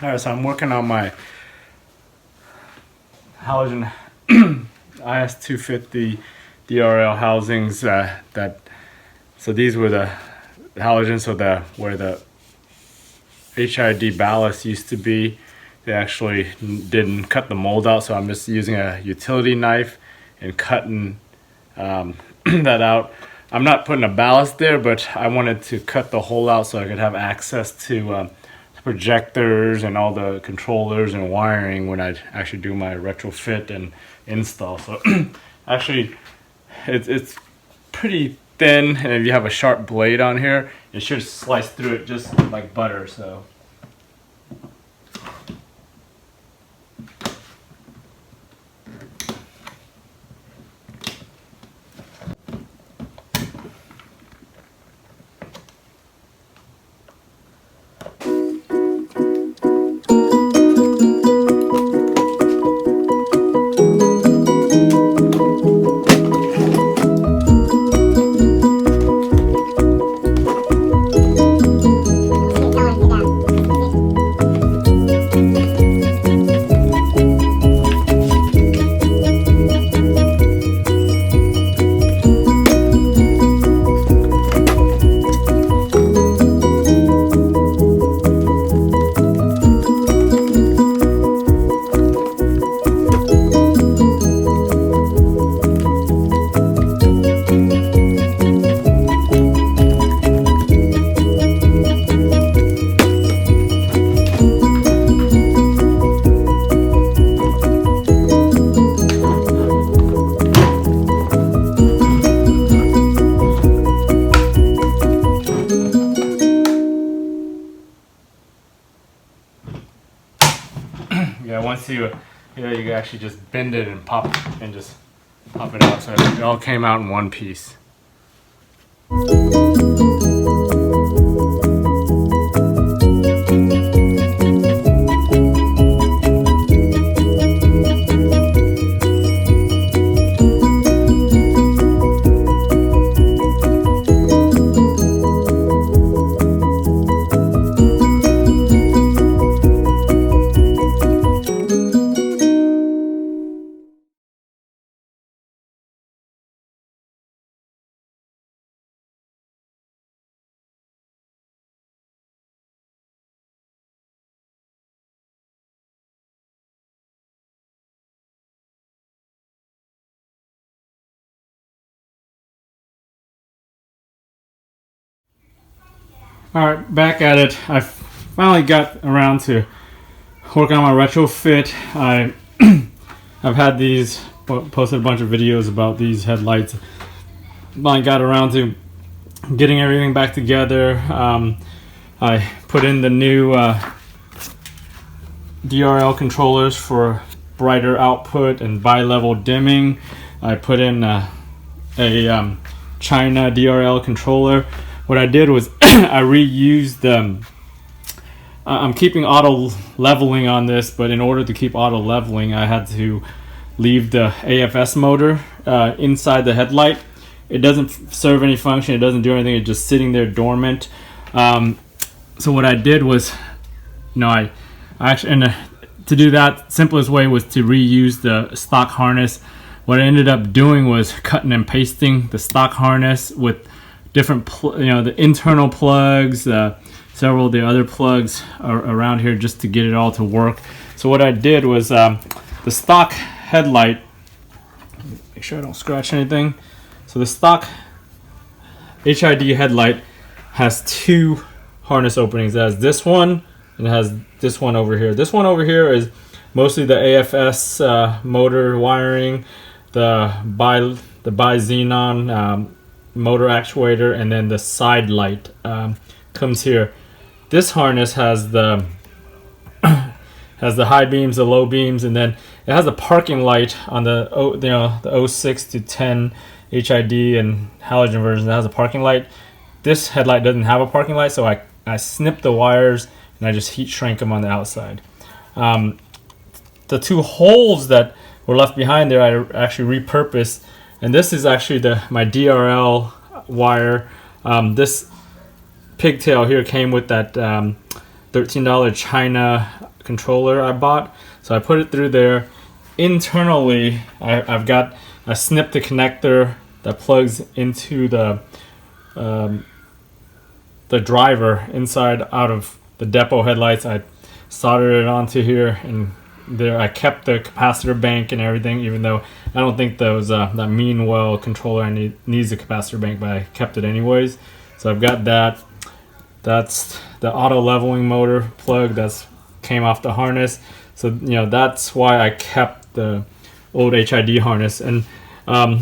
Alright, so I'm working on my halogen IS250 DRL housings. So these were the halogens, so where the HID ballast used to be, they actually didn't cut the mold out, so I'm just using a utility knife and cutting that out. I'm not putting a ballast there, but I wanted to cut the hole out so I could have access to projectors and all the controllers and wiring when I actually do my retrofit and install. So actually it's pretty thin, and if you have a sharp blade on here, it should slice through it just like butter. So yeah, once you can actually just bend it and pop it out, so it all came out in one piece. Alright, back at it. I finally got around to working on my retrofit. I've had these, posted a bunch of videos about these headlights. Finally got around to getting everything back together. I put in the new DRL controllers for brighter output and bi-level dimming. I put in a China DRL controller. What I did was I reused I'm keeping auto leveling on this, but in order to keep auto leveling, I had to leave the AFS motor inside the headlight. It doesn't serve any function, it doesn't do anything, it's just sitting there dormant. So what I did was, I actually, to do that, simplest way was to reuse the stock harness. What I ended up doing was cutting and pasting the stock harness with different, the internal plugs, several of the other plugs around here, just to get it all to work. So what I did was the stock headlight, make sure I don't scratch anything. So the stock HID headlight has two harness openings. It has this one and it has this one over here. This one over here is mostly the AFS motor wiring, the bi-xenon motor actuator, and then the side light comes here. This harness has the high beams, the low beams, and then it has a parking light on the 06 to 10 HID and halogen version that has a parking light. This headlight doesn't have a parking light, so I snipped the wires and I just heat shrink them on the outside. The two holes that were left behind there I actually repurposed, and this is actually my DRL wire. This pigtail here came with that $13 China controller I bought. So I put it through there. Internally, I snipped the connector that plugs into the driver inside out of the Depo headlights. I soldered it onto here, and there I kept the capacitor bank and everything, even though I don't think those that Meanwell controller needs a capacitor bank, but I kept it anyways. So I've got that. That's the auto leveling motor plug that's came off the harness. So that's why I kept the old HID harness, and I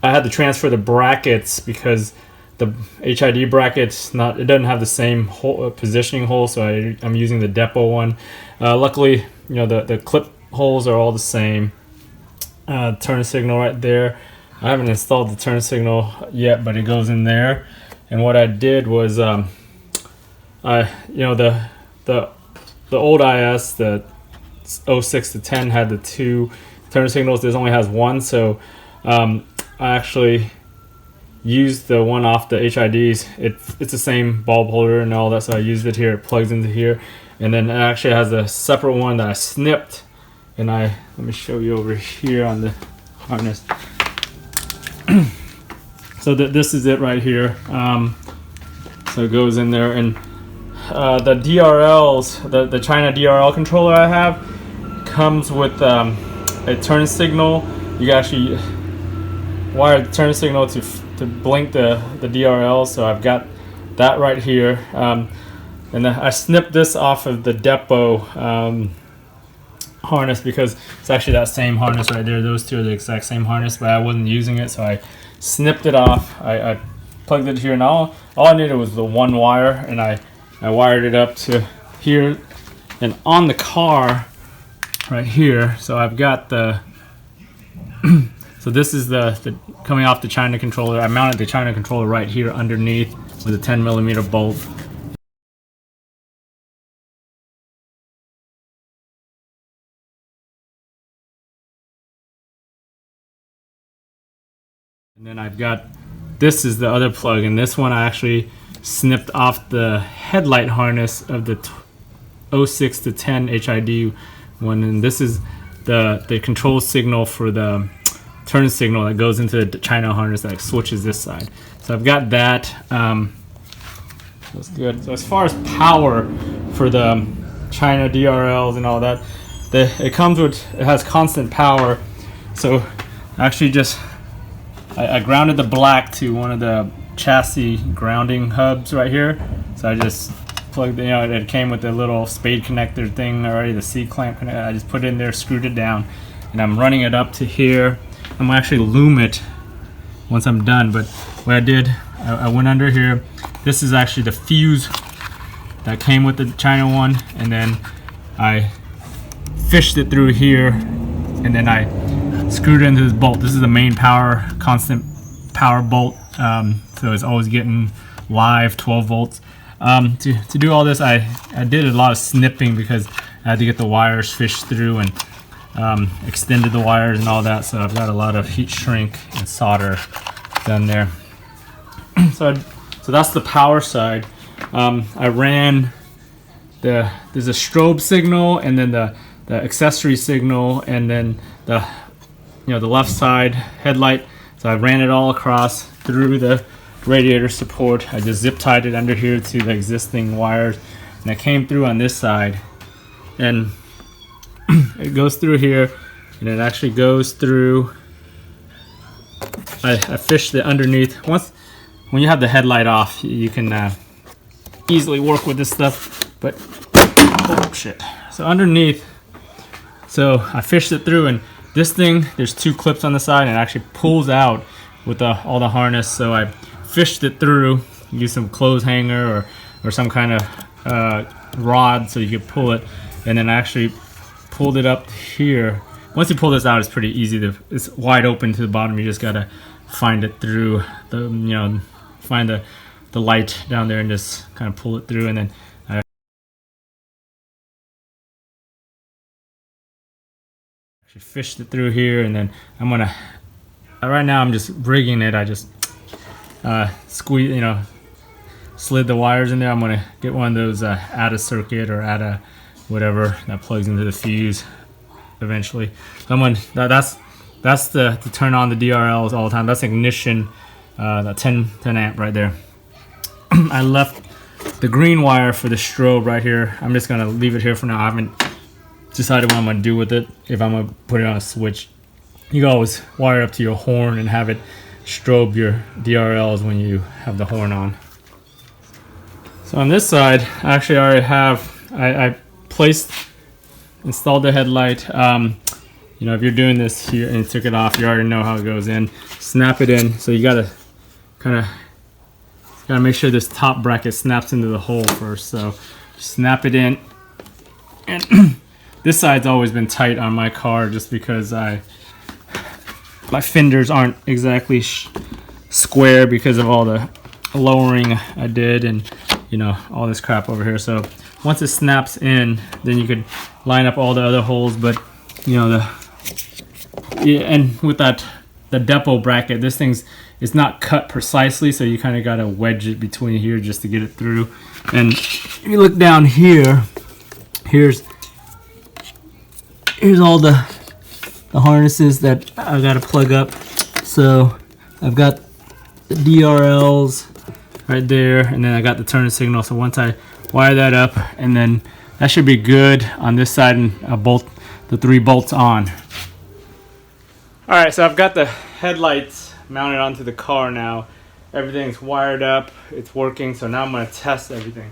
had to transfer the brackets because the HID brackets it doesn't have the same positioning hole, so I'm using the Depo one. Luckily, the clip holes are all the same. Turn signal right there. I haven't installed the turn signal yet, but it goes in there. And what I did was, the old IS, the 06 to 10 had the 2 turn signals. This only has 1, so I actually used the one off the HIDs. It's the same bulb holder and all that, so I used it here. It plugs into here, and then it actually has a separate one that I snipped, and let me show you over here on the harness. So this is it right here. So it goes in there, and the DRLs, the China DRL controller I have comes with a turn signal. You can actually wire the turn signal to blink the DRL, so I've got that right here. And then I snipped this off of the Depo harness because it's actually that same harness right there. Those two are the exact same harness, but I wasn't using it, so I snipped it off. I plugged it here, and all I needed was the one wire, and I wired it up to here and on the car right here. So I've got the so this is the coming off the China controller. I mounted the China controller right here underneath with a 10mm bolt. And then I've got, this is the other plug, and this one I actually snipped off the headlight harness of the 06 to 10 HID one, and this is the control signal for the turn signal that goes into the China harness that switches this side. So I've got that. That's good. So as far as power for the China DRLs and all that, it has constant power. So actually I grounded the black to one of the chassis grounding hubs right here. So I just plugged, it came with the little spade connector thing already, the C-clamp connector. I just put it in there, screwed it down, and I'm running it up to here. I'm gonna actually loom it once I'm done, but what I did, I went under here. This is actually the fuse that came with the China one, and then I fished it through here, and then I screwed it into this bolt. This is the main power, constant power bolt, so it's always getting live 12 volts. To do all this, I did a lot of snipping because I had to get the wires fished through and extended the wires and all that, so I've got a lot of heat shrink and solder done there. So that's the power side. I ran there's a strobe signal, and then the accessory signal, and then the left side headlight. So I ran it all across through the radiator support. I just zip tied it under here to the existing wires, and I came through on this side, and it goes through here, and it actually goes through. I fished it underneath. When you have the headlight off, you can easily work with this stuff, but oh shit. So underneath, so I fished it through, and this thing, there's 2 clips on the side, and it actually pulls out with all the harness. So I fished it through, use some clothes hanger or some kind of rod so you could pull it, and then I actually pulled it up here. Once you pull this out, it's pretty easy it's wide open to the bottom. You just gotta find it through find the light down there and just kind of pull it through, and then I actually fished it through here, and then I'm gonna right now I'm just rigging it. I just slid the wires in there. I'm gonna get one of those add a circuit or add a whatever that plugs into the fuse eventually. That's to turn on the DRLs all the time. That's ignition, that 10 amp right there. I left the green wire for the strobe right here. I'm just gonna leave it here for now. I haven't decided what I'm gonna do with it, if I'm gonna put it on a switch. You can always wire up to your horn and have it strobe your DRLs when you have the horn on. So on this side, actually I already have, I installed the headlight. You know, if you're doing this here and took it off, you already know how it goes in. Snap it in. So you gotta make sure this top bracket snaps into the hole first. So snap it in. And this side's always been tight on my car just because my fenders aren't exactly square because of all the lowering I did and, you know, all this crap over here. So once it snaps in, then you could line up all the other holes. But, you know, and with the Depo bracket, this it's not cut precisely, so you kind of got to wedge it between here just to get it through. And if you look down here, here's all the harnesses that I got to plug up. So I've got the DRLs right there, and then I got the turn signal. So once I wire that up, and then that should be good on this side, and I'll bolt the 3 bolts on. All right, so I've got the headlights mounted onto the car now. Everything's wired up, it's working, so now I'm gonna test everything.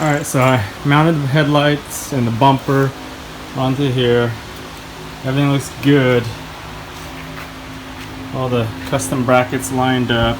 Alright, so I mounted the headlights and the bumper onto here. Everything looks good. All the custom brackets lined up.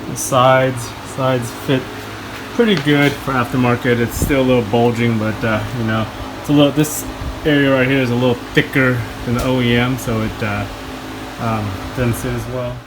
The sides fit pretty good for aftermarket. It's still a little bulging, but you know, it's a little. This area right here is a little thicker than the OEM, so it doesn't sit as well.